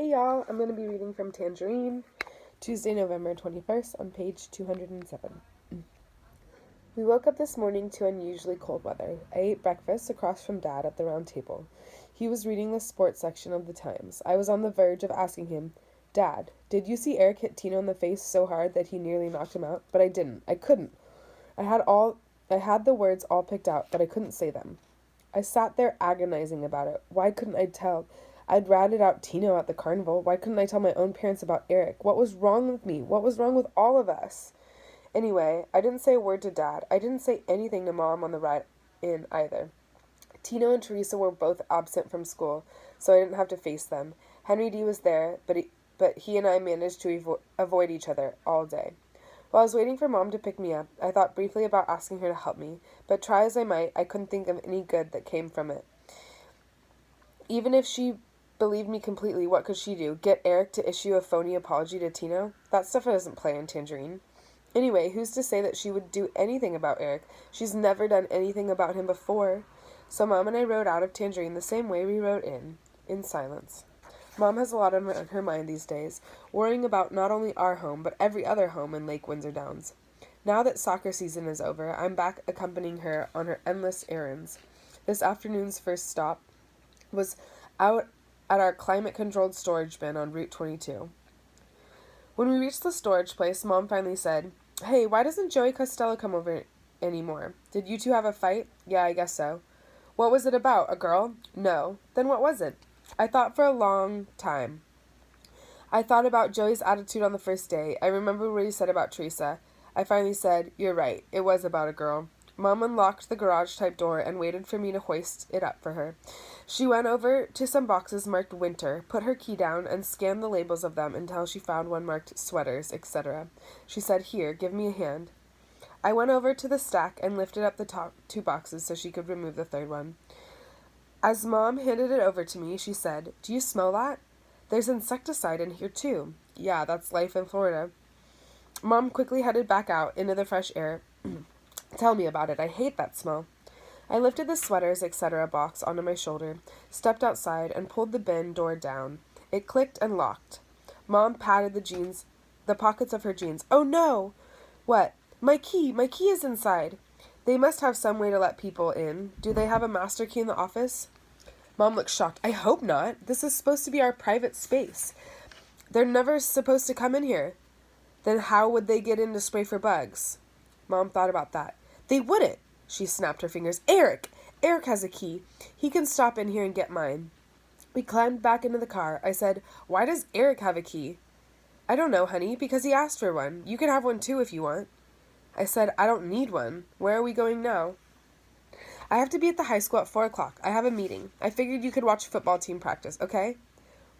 Hey y'all, I'm going to be reading from Tangerine, Tuesday, November 21st, on page 207. We woke up this morning to unusually cold weather. I ate breakfast across from Dad at the round table. He was reading the sports section of the Times. I was on the verge of asking him, Dad, did you see Eric hit Tino in the face so hard that he nearly knocked him out? But I didn't. I couldn't. I had the words all picked out, but I couldn't say them. I sat there agonizing about it. Why couldn't I tell? I'd ratted out Tino at the carnival. Why couldn't I tell my own parents about Eric? What was wrong with me? What was wrong with all of us? Anyway, I didn't say a word to Dad. I didn't say anything to Mom on the ride in either. Tino and Teresa were both absent from school, so I didn't have to face them. Henry D. was there, but he and I managed to avoid each other all day. While I was waiting for Mom to pick me up, I thought briefly about asking her to help me, but try as I might, I couldn't think of any good that came from it. Even if she believed me completely, what could she do? Get Eric to issue a phony apology to Tino? That stuff doesn't play in Tangerine. Anyway, who's to say that she would do anything about Eric? She's never done anything about him before. So Mom and I rode out of Tangerine the same way we rode in silence. Mom has a lot on her mind these days, worrying about not only our home, but every other home in Lake Windsor Downs. Now that soccer season is over, I'm back accompanying her on her endless errands. This afternoon's first stop was out at our climate-controlled storage bin on Route 22. When we reached the storage place, Mom finally said, Hey, why doesn't Joey Costello come over anymore? Did you two have a fight? Yeah, I guess so. What was it about? A girl? No. Then what was it? I thought for a long time. I thought about Joey's attitude on the first day. I remember what he said about Teresa. I finally said, You're right. It was about a girl. Mom unlocked the garage-type door and waited for me to hoist it up for her. She went over to some boxes marked Winter, put her key down, and scanned the labels of them until she found one marked Sweaters, etc. She said, Here, give me a hand. I went over to the stack and lifted up the top two boxes so she could remove the third one. As Mom handed it over to me, she said, Do you smell that? There's insecticide in here, too. Yeah, that's life in Florida. Mom quickly headed back out into the fresh air. Tell me about it. I hate that smell. I lifted the Sweaters, etc. box onto my shoulder, stepped outside, and pulled the bin door down. It clicked and locked. Mom patted the pockets of her jeans. Oh, no! What? My key! My key is inside! They must have some way to let people in. Do they have a master key in the office? Mom looked shocked. I hope not. This is supposed to be our private space. They're never supposed to come in here. Then how would they get in to spray for bugs? Mom thought about that. They wouldn't. She snapped her fingers. Eric! Eric has a key. He can stop in here and get mine. We climbed back into the car. I said, Why does Eric have a key? I don't know, honey, because he asked for one. You can have one too if you want. I said, I don't need one. Where are we going now? I have to be at the high school at 4 o'clock. I have a meeting. I figured you could watch football team practice, okay?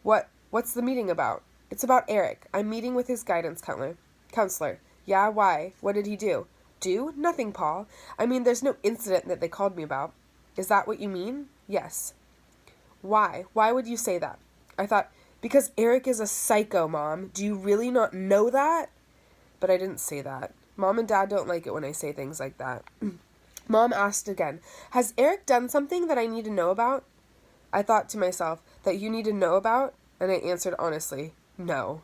What's the meeting about? It's about Eric. I'm meeting with his guidance counselor. Yeah, why? What did he do? Do? Nothing, Paul. I mean, there's no incident that they called me about. Is that what you mean? Yes. Why? Why would you say that? I thought, because Eric is a psycho, Mom. Do you really not know that? But I didn't say that. Mom and Dad don't like it when I say things like that. Mom asked again, Has Eric done something that I need to know about? I thought to myself, that you need to know about? And I answered honestly, no.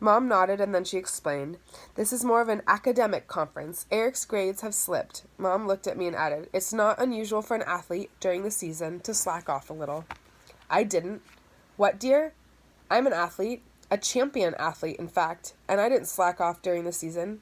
Mom nodded and then she explained, This is more of an academic conference. Eric's grades have slipped. Mom looked at me and added, It's not unusual for an athlete during the season to slack off a little. I didn't. What, dear? I'm an athlete. A champion athlete, in fact. And I didn't slack off during the season.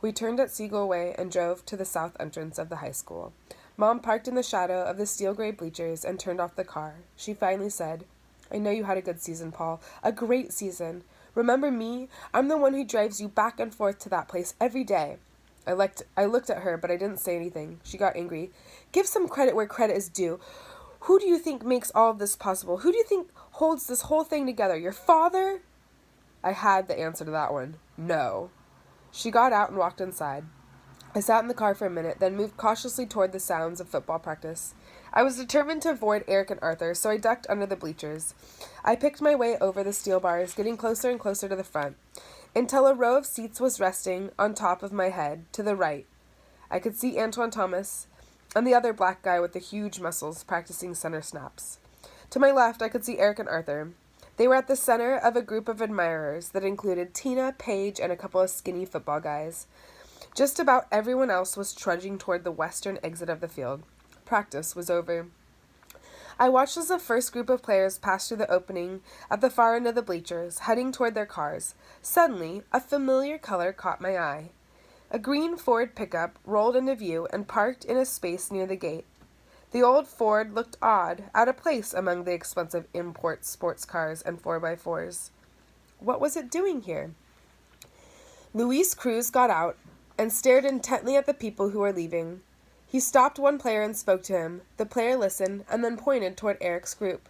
We turned at Seagull Way and drove to the south entrance of the high school. Mom parked in the shadow of the steel gray bleachers and turned off the car. She finally said, I know you had a good season, Paul. A great season. Remember me? I'm the one who drives you back and forth to that place every day. I looked at her, but I didn't say anything. She got angry. Give some credit where credit is due. Who do you think makes all of this possible? Who do you think holds this whole thing together? Your father? I had the answer to that one. No. She got out and walked inside. I sat in the car for a minute, then moved cautiously toward the sounds of football practice. I was determined to avoid Eric and Arthur, so I ducked under the bleachers. I picked my way over the steel bars, getting closer and closer to the front, until a row of seats was resting on top of my head, to the right. I could see Antoine Thomas and the other black guy with the huge muscles practicing center snaps. To my left, I could see Eric and Arthur. They were at the center of a group of admirers that included Tina, Paige, and a couple of skinny football guys. Just about everyone else was trudging toward the western exit of the field. Practice was over. I watched as the first group of players passed through the opening at the far end of the bleachers, heading toward their cars. Suddenly, a familiar color caught my eye. A green Ford pickup rolled into view and parked in a space near the gate. The old Ford looked odd, out of place among the expensive import sports cars and 4x4s. What was it doing here? Luis Cruz got out and stared intently at the people who were leaving. He stopped one player and spoke to him. The player listened and then pointed toward Eric's group.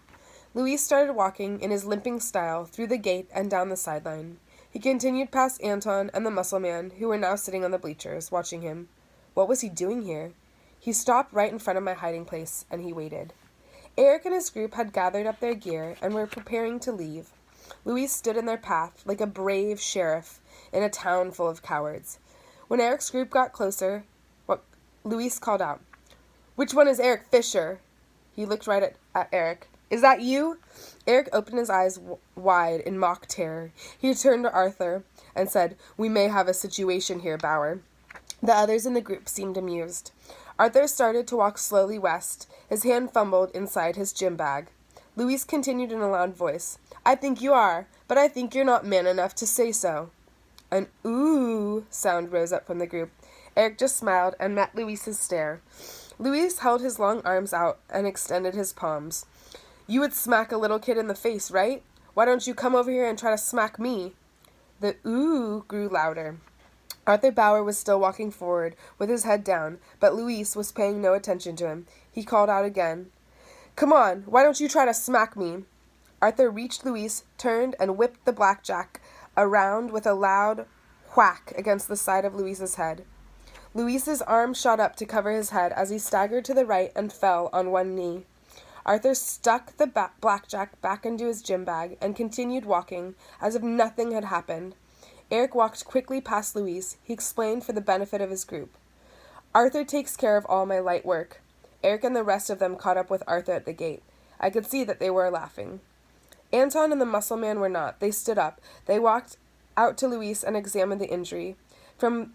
Luis started walking in his limping style through the gate and down the sideline. He continued past Anton and the muscle man, who were now sitting on the bleachers, watching him. What was he doing here? He stopped right in front of my hiding place, and he waited. Eric and his group had gathered up their gear and were preparing to leave. Luis stood in their path like a brave sheriff in a town full of cowards. When Eric's group got closer, Luis called out, "Which one is Eric Fisher?" He looked right at Eric. "Is that you?" Eric opened his eyes wide in mock terror. He turned to Arthur and said, "We may have a situation here, Bauer." The others in the group seemed amused. Arthur started to walk slowly west. His hand fumbled inside his gym bag. Luis continued in a loud voice, "I think you are, but I think you're not man enough to say so." An "ooh" sound rose up from the group. Eric just smiled and met Luis's stare. Luis held his long arms out and extended his palms. "You would smack a little kid in the face, right? Why don't you come over here and try to smack me?" The "ooh" grew louder. Arthur Bauer was still walking forward with his head down, but Luis was paying no attention to him. He called out again, "Come on, why don't you try to smack me?" Arthur reached Luis, turned, and whipped the blackjack around with a loud whack against the side of Luis's head. Luis's arm shot up to cover his head as he staggered to the right and fell on one knee. Arthur stuck the blackjack back into his gym bag and continued walking as if nothing had happened. Eric walked quickly past Luis. He explained for the benefit of his group. "Arthur takes care of all my light work." Eric and the rest of them caught up with Arthur at the gate. I could see that they were laughing. Anton and the muscle man were not. They stood up. They walked out to Luis and examined the injury. From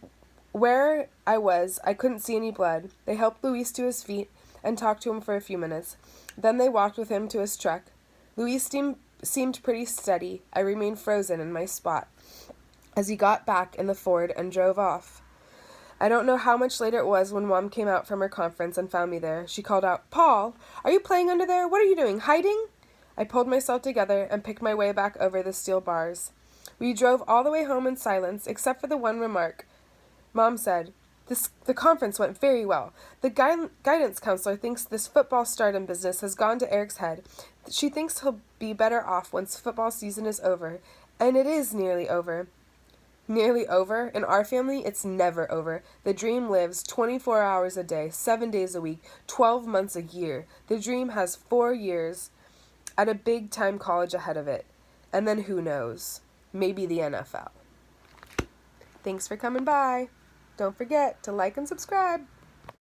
where I was, I couldn't see any blood. They helped Luis to his feet and talked to him for a few minutes. Then they walked with him to his truck. Luis seemed pretty steady. I remained frozen in my spot as he got back in the Ford and drove off. I don't know how much later it was when Mom came out from her conference and found me there. She called out, "Paul, are you playing under there? What are you doing, hiding?" I pulled myself together and picked my way back over the steel bars. We drove all the way home in silence, except for the one remark. Mom said, The conference went very well. The guidance counselor thinks this football stardom business has gone to Eric's head. She thinks he'll be better off once football season is over. And it is nearly over. Nearly over? In our family, it's never over. The dream lives 24 hours a day, 7 days a week, 12 months a year. The dream has 4 years at a big-time college ahead of it. And then who knows? Maybe the NFL. Thanks for coming by. Don't forget to like and subscribe.